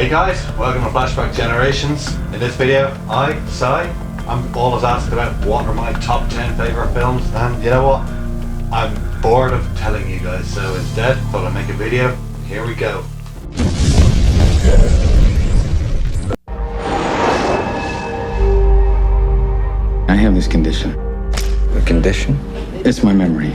Hey guys, welcome to Flashback Generations. In this video, I'm always asked about what are my top 10 favourite films, and you know what? I'm bored of telling you guys, so instead, thought I'd make a video. Here we go. I have this condition. A condition? It's my memory.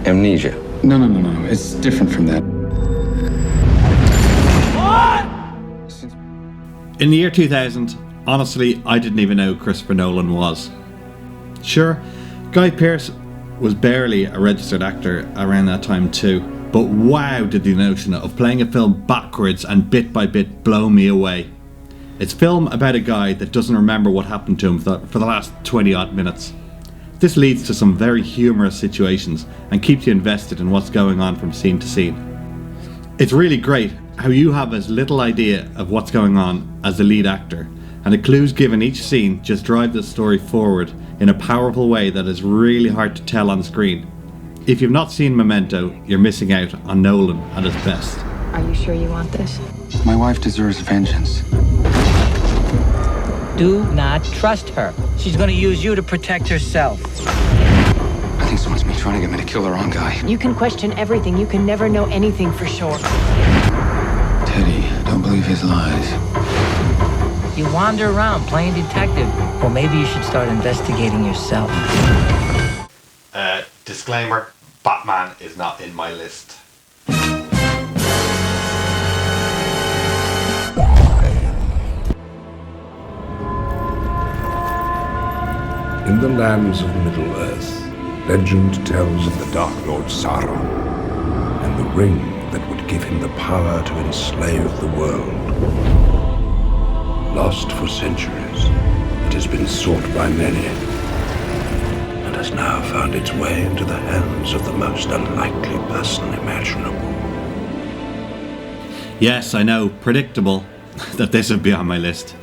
Amnesia? No. It's different from that. In the year 2000, honestly, I didn't even know who Christopher Nolan was. Sure, Guy Pearce was barely a registered actor around that time too, but wow did the notion of playing a film backwards and bit by bit blow me away. It's a film about a guy that doesn't remember what happened to him for the last 20 odd minutes. This leads to some very humorous situations and keeps you invested in what's going on from scene to scene. It's really great how you have as little idea of what's going on as the lead actor, and the clues given each scene just drive the story forward in a powerful way that is really hard to tell on screen. If you've not seen Memento, you're missing out on Nolan at his best. Are you sure you want this? My wife deserves vengeance. Do not trust her. She's gonna use you to protect herself. I think someone's been trying to get me to kill the wrong guy. You can question everything. You can never know anything for sure. Teddy, don't believe his lies. You wander around playing detective. Well, maybe you should start investigating yourself. Disclaimer, Batman is not in my list. In the lands of Middle-earth, legend tells of the Dark Lord Sauron and the ring that would give him the power to enslave the world. Lost for centuries, it has been sought by many, and has now found its way into the hands of the most unlikely person imaginable. Yes, I know, predictable that this would be on my list.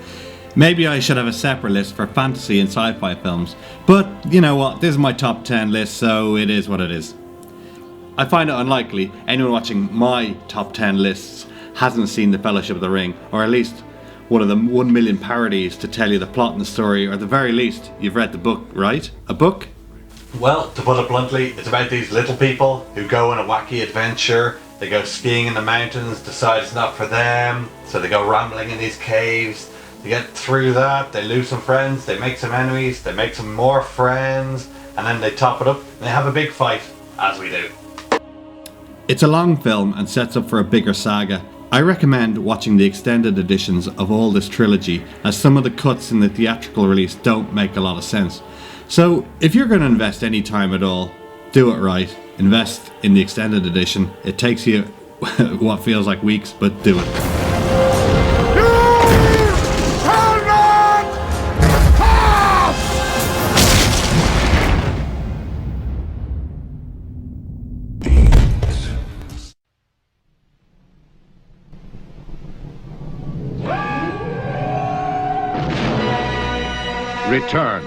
Maybe I should have a separate list for fantasy and sci-fi films, but you know what, this is my top 10 list, so it is what it is. I find it unlikely anyone watching my top 10 lists hasn't seen The Fellowship of the Ring, or at least one of the 1 million parodies to tell you the plot and the story, or at the very least, you've read the book, right? A book? Well, to put it bluntly, it's about these little people who go on a wacky adventure. They go skiing in the mountains, decide it's not for them, so they go rambling in these caves. They get through that, they lose some friends, they make some enemies, they make some more friends, and then they top it up and they have a big fight, as we do. It's a long film and sets up for a bigger saga. I recommend watching the extended editions of all this trilogy, as some of the cuts in the theatrical release don't make a lot of sense. So if you're going to invest any time at all, do it right. Invest in the extended edition. It takes you what feels like weeks, but do it. Return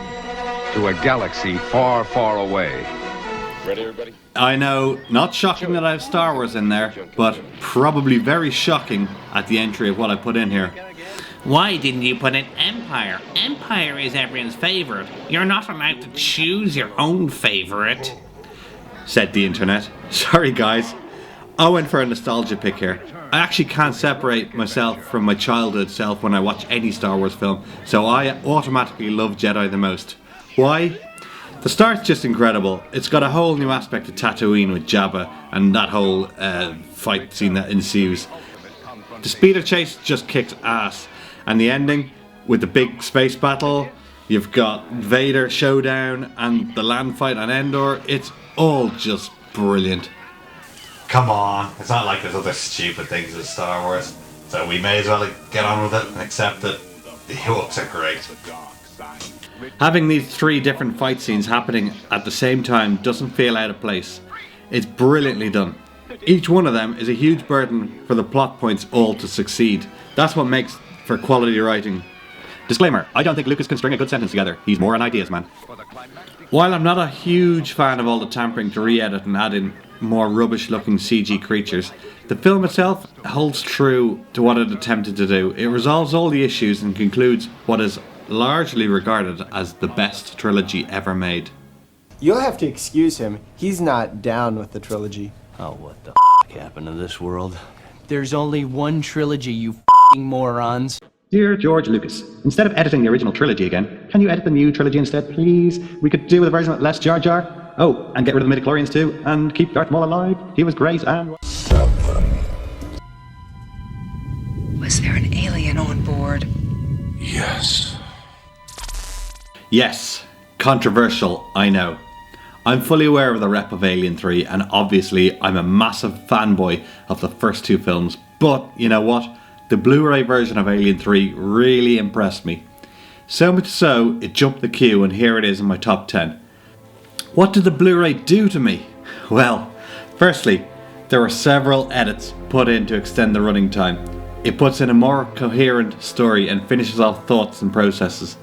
to a galaxy far, far away. Ready, everybody? I know, not shocking that I have Star Wars in there, but probably very shocking at the entry of what I put in here. Why didn't you put in Empire? Empire is everyone's favourite. You're not allowed to choose your own favourite, said the internet. Sorry guys, I went for a nostalgia pick here. I actually can't separate myself from my childhood self when I watch any Star Wars film, so I automatically love Jedi the most. Why? The start's just incredible. It's got a whole new aspect of Tatooine with Jabba and that whole fight scene that ensues. The speeder chase just kicks ass, and the ending with the big space battle, you've got Vader showdown and the land fight on Endor, it's all just brilliant. Come on, it's not like there's other stupid things in Star Wars, so we may as well get on with it and accept that the Ewoks are great. Having these three different fight scenes happening at the same time doesn't feel out of place. It's brilliantly done. Each one of them is a huge burden for the plot points all to succeed. That's what makes for quality writing. Disclaimer, I don't think Lucas can string a good sentence together. He's more an ideas man. While I'm not a huge fan of all the tampering to re-edit and add in more rubbish looking CG creatures, The film itself holds true to what it attempted to do. It resolves all the issues and concludes what is largely regarded as the best trilogy ever made. You'll have to excuse him. He's not down with the trilogy. Oh, what the happened to this world? There's only one trilogy, you morons. Dear George Lucas, instead of editing the original trilogy again, can you edit the new trilogy instead, please? We could do with a version with less Jar Jar. Oh, and get rid of the midichlorians too, and keep Darth Maul alive. He was great and... Was there an alien on board? Yes. Yes, controversial, I know. I'm fully aware of the rep of Alien 3, and obviously I'm a massive fanboy of the first two films, but you know what? The Blu-ray version of Alien 3 really impressed me. So much so, it jumped the queue and here it is in my top 10. What did the Blu-ray do to me? Well, firstly, there were several edits put in to extend the running time. It puts in a more coherent story and finishes off thoughts and processes.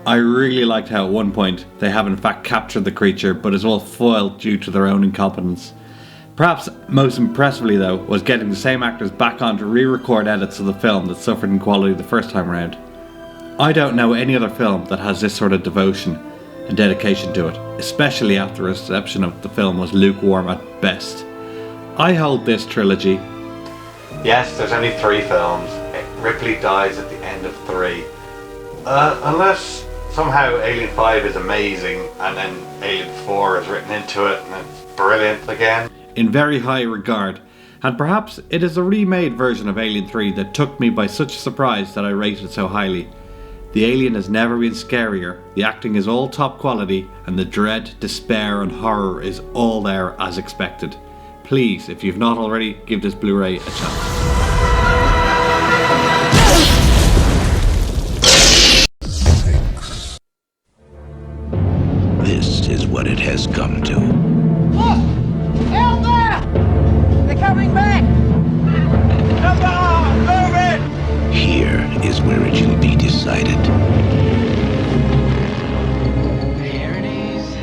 I really liked how at one point they have in fact captured the creature, but is all foiled due to their own incompetence. Perhaps most impressively though was getting the same actors back on to re-record edits of the film that suffered in quality the first time around. I don't know any other film that has this sort of devotion and dedication to it, especially after reception of the film was lukewarm at best. I hold this trilogy. Yes, there's only 3 films. Ripley dies at the end of 3. Unless somehow Alien 5 is amazing and then Alien 4 is written into it and it's brilliant again. In very high regard, and perhaps it is a remade version of Alien 3 that took me by such surprise that I rate it so highly. The alien has never been scarier, the acting is all top quality, and the dread, despair and horror is all there as expected. Please, if you've not already, give this Blu-ray a chance. This is what it has come to. Look! Help there! They're coming back! Come on! Move it! Here is where it shall be decided. There it is.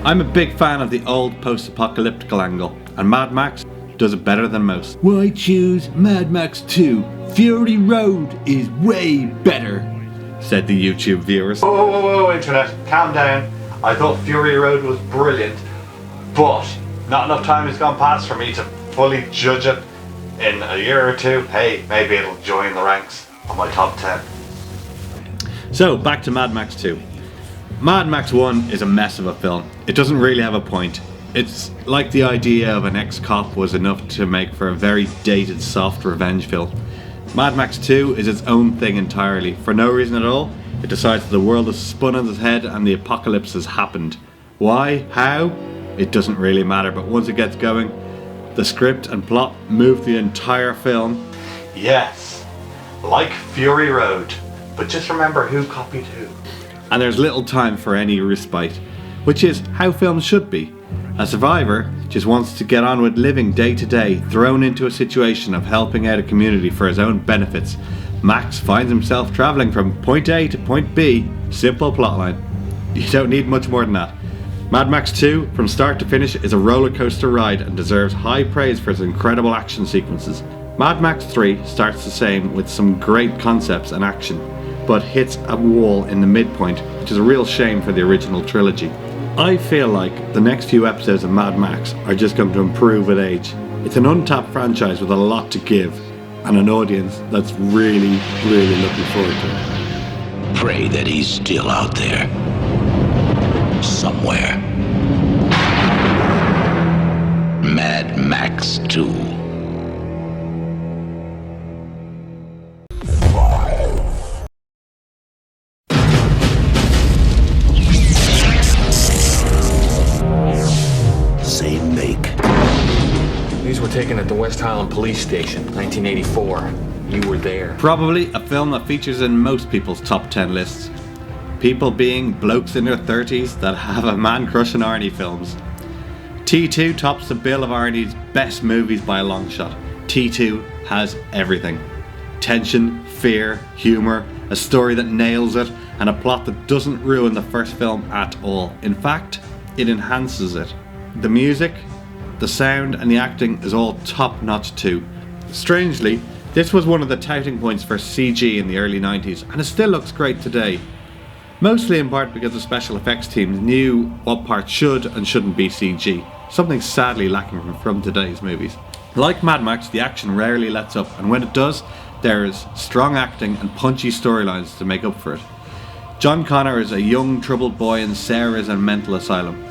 I'm a big fan of the old post-apocalyptical angle, and Mad Max does it better than most. Why choose Mad Max 2? Fury Road is way better, said the YouTube viewers. Whoa, internet, calm down. I thought Fury Road was brilliant, but not enough time has gone past for me to fully judge it. In a year or two, hey, maybe it'll join the ranks of my top 10. So, back to Mad Max 2. Mad Max 1 is a mess of a film. It doesn't really have a point. It's like the idea of an ex-cop was enough to make for a very dated, soft revenge film. Mad Max 2 is its own thing entirely. For no reason at all, it decides that the world has spun on its head and the apocalypse has happened. Why? How? It doesn't really matter, but once it gets going, the script and plot move the entire film. Yes, like Fury Road, but just remember who copied who. And there's little time for any respite, which is how films should be. A survivor just wants to get on with living day to day, thrown into a situation of helping out a community for his own benefits. Max finds himself travelling from point A to point B, simple plotline. You don't need much more than that. Mad Max 2, from start to finish, is a roller coaster ride and deserves high praise for its incredible action sequences. Mad Max 3 starts the same with some great concepts and action, but hits a wall in the midpoint, which is a real shame for the original trilogy. I feel like the next few episodes of Mad Max are just going to improve with age. It's an untapped franchise with a lot to give, and an audience that's really, really looking forward to it. Pray that he's still out there. Somewhere. Mad Max 2. Same make. These were taken at the West Highland Police Station, 1984. You were there. Probably a film that features in most people's top 10 lists. People being blokes in their 30s that have a man crush on Arnie films. T2 tops the bill of Arnie's best movies by a long shot. T2 has everything. Tension, fear, humour, a story that nails it, and a plot that doesn't ruin the first film at all. In fact, it enhances it. The music, the sound and the acting is all top notch too. Strangely, this was one of the touting points for CG in the early 90s, and it still looks great today. Mostly in part because the special effects teams knew what parts should and shouldn't be CG, something sadly lacking from today's movies. Like Mad Max, the action rarely lets up, and when it does, there is strong acting and punchy storylines to make up for it. John Connor is a young troubled boy and Sarah is in a mental asylum.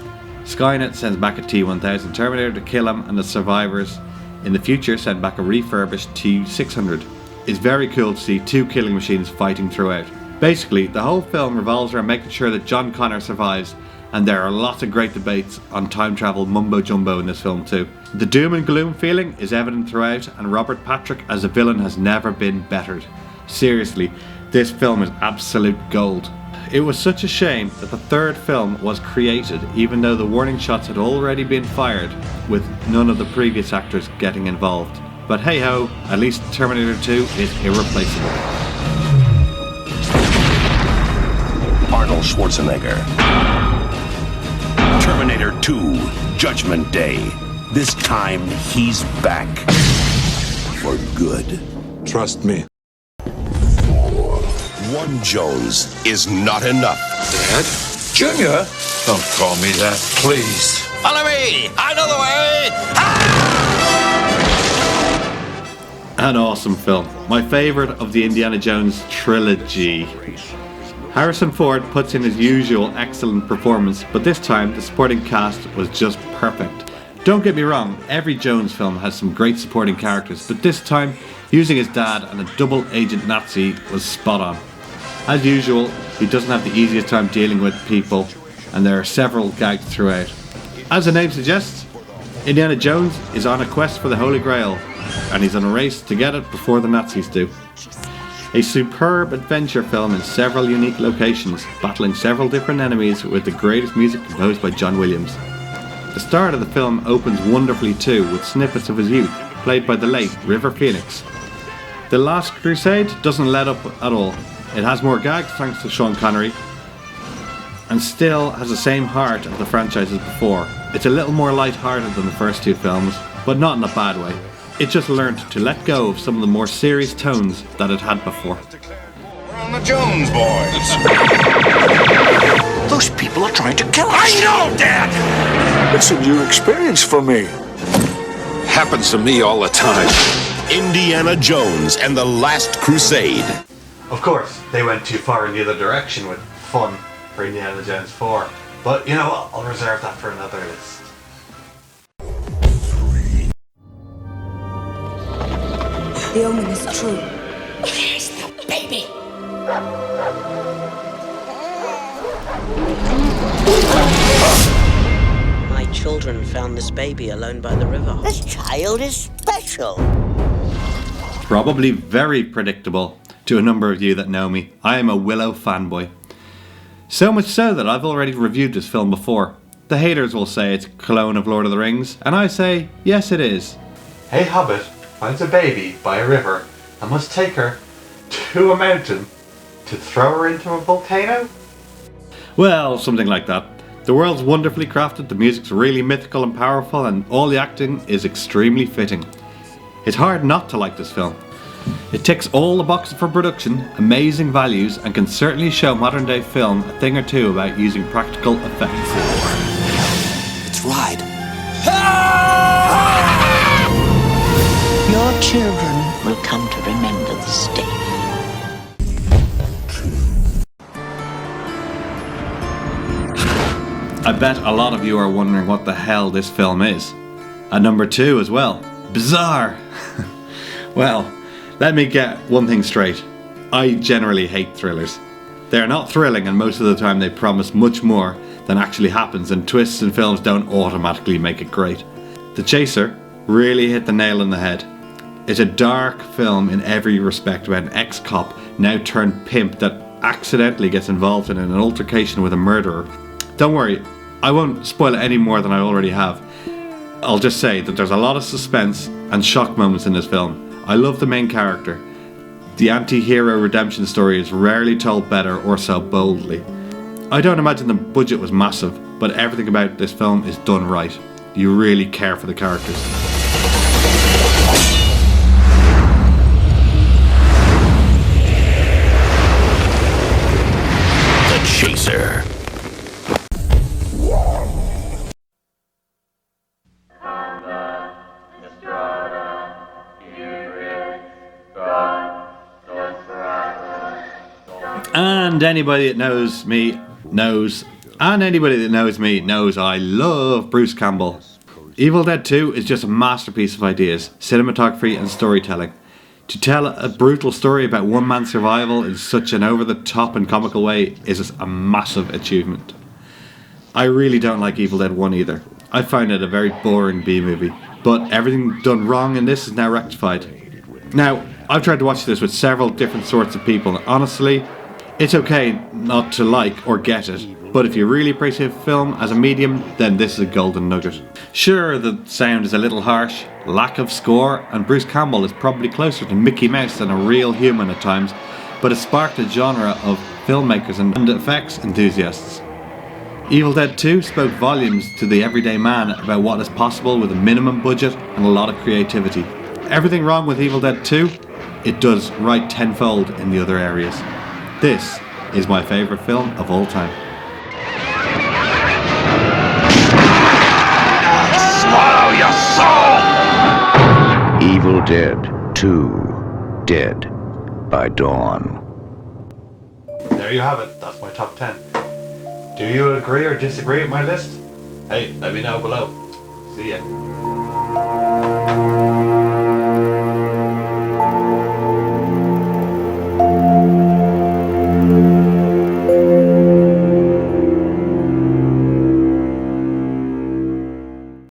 Skynet sends back a T-1000 Terminator to kill him, and the survivors in the future send back a refurbished T-600. It's very cool to see two killing machines fighting throughout. Basically, the whole film revolves around making sure that John Connor survives, and there are lots of great debates on time travel mumbo jumbo in this film too. The doom and gloom feeling is evident throughout, and Robert Patrick as a villain has never been bettered. Seriously, this film is absolute gold. It was such a shame that the third film was created even though the warning shots had already been fired, with none of the previous actors getting involved. But hey ho, at least Terminator 2 is irreplaceable. Arnold Schwarzenegger. Terminator 2, Judgment Day. This time he's back. For good. Trust me. One Jones is not enough. Dad? Junior? Don't call me that, please. Follow me! I know the way! An awesome film. My favourite of the Indiana Jones trilogy. Harrison Ford puts in his usual excellent performance, but this time the supporting cast was just perfect. Don't get me wrong, every Jones film has some great supporting characters, but this time, using his dad and a double agent Nazi was spot on. As usual, he doesn't have the easiest time dealing with people, and there are several gags throughout. As the name suggests, Indiana Jones is on a quest for the Holy Grail, and he's on a race to get it before the Nazis do. A superb adventure film in several unique locations, battling several different enemies with the greatest music composed by John Williams. The start of the film opens wonderfully too, with snippets of his youth, played by the late River Phoenix. The Last Crusade doesn't let up at all. It has more gags thanks to Sean Connery, and still has the same heart of the franchise as before. It's a little more light-hearted than the first two films, but not in a bad way. It just learned to let go of some of the more serious tones that it had before. We're on the Jones boys. Those people are trying to kill us. I know, Dad! It's a new experience for me. Happens to me all the time. Indiana Jones and the Last Crusade. Of course, they went too far in the other direction with fun for Indiana Jones 4. But you know what? I'll reserve that for another list. The omen is true. Where's the baby? My children found this baby alone by the river. This child is special. Probably very predictable to a number of you that know me. I am a Willow fanboy. So much so that I've already reviewed this film before. The haters will say it's a clone of Lord of the Rings, and I say, yes it is. A hobbit finds a baby by a river and must take her to a mountain to throw her into a volcano? Well, something like that. The world's wonderfully crafted, the music's really mythical and powerful, and all the acting is extremely fitting. It's hard not to like this film. It ticks all the boxes for production, amazing values, and can certainly show modern day film a thing or two about using practical effects. It's right. Your children will come to remember this day. I bet a lot of you are wondering what the hell this film is. At number 2 as well. Bizarre! Well, let me get one thing straight. I generally hate thrillers. They are not thrilling, and most of the time they promise much more than actually happens, and twists in films don't automatically make it great. The Chaser really hit the nail on the head. It's a dark film in every respect about an ex-cop, now turned pimp, that accidentally gets involved in an altercation with a murderer. Don't worry, I won't spoil it any more than I already have. I'll just say that there's a lot of suspense and shock moments in this film. I love the main character. The anti-hero redemption story is rarely told better or so boldly. I don't imagine the budget was massive, but everything about this film is done right. You really care for the characters. The Chaser. And anybody that knows me knows I love Bruce Campbell. Evil Dead 2 is just a masterpiece of ideas, cinematography and storytelling. To tell a brutal story about one man's survival in such an over-the-top and comical way is a massive achievement. I really don't like Evil Dead 1 either. I find it a very boring B-movie, but everything done wrong in this is now rectified. Now, I've tried to watch this with several different sorts of people, and honestly, it's okay not to like or get it, but if you really appreciate film as a medium, then this is a golden nugget. Sure, the sound is a little harsh, lack of score, and Bruce Campbell is probably closer to Mickey Mouse than a real human at times, but it sparked a genre of filmmakers and effects enthusiasts. Evil Dead 2 spoke volumes to the everyday man about what is possible with a minimum budget and a lot of creativity. Everything wrong with Evil Dead 2, it does right tenfold in the other areas. This is my favourite film of all time. Swallow your soul! Evil Dead 2, Dead by Dawn. There you have it. That's my top 10. Do you agree or disagree with my list? Hey, let me know below. See ya.